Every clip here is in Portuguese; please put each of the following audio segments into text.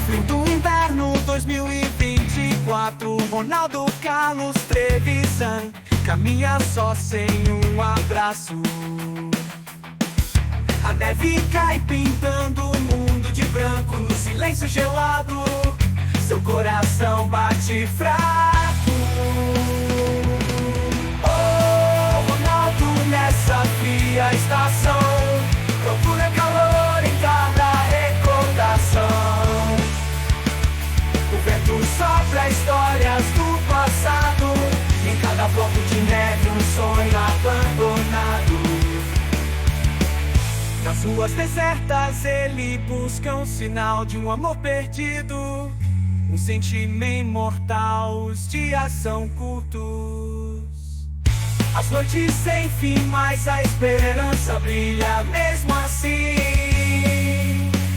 frio do inverno 2024, Ronaldo Carlos Trevisan caminha só sem um abraço. A neve cai pintando o mundo de branco no silêncio gelado. Seu coração bate fraco. Oh, Ronaldo, nessa fria estação, procura calor em cada recordação. O vento sopra histórias do passado, em cada bloco de neve um sonho abandonado. Nas ruas desertas ele busca um sinal de um amor perdido, um sentimento imortal. Os dias são curtos, as noites sem fim, mas a esperança brilha mesmo assim.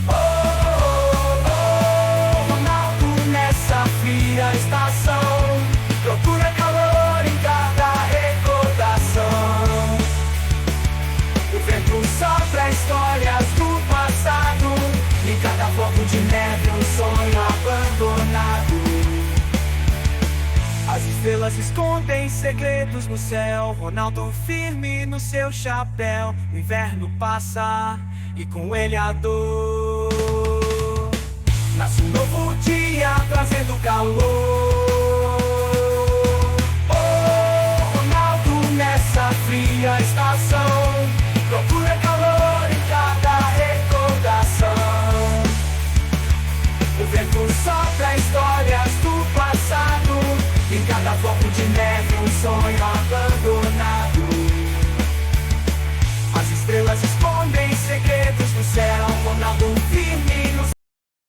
Oh, oh, oh, Ronaldo, nessa fria estação, procura calor em cada recordação. O vento sopra histórias do passado, em cada bloco de neve um sonho abandonado. As estrelas escondem segredos no céu, Ronaldo firme no seu chapéu. O inverno passa e com ele a dor. Nasce um novo dia trazendo calor. Oh, Ronaldo, nessa fria estação, procura calor em cada recordação. O vento sopra histórias do passado, em cada bloco de neve um sonho abandonado. As estrelas escondem segredos no céu, Ronaldo firme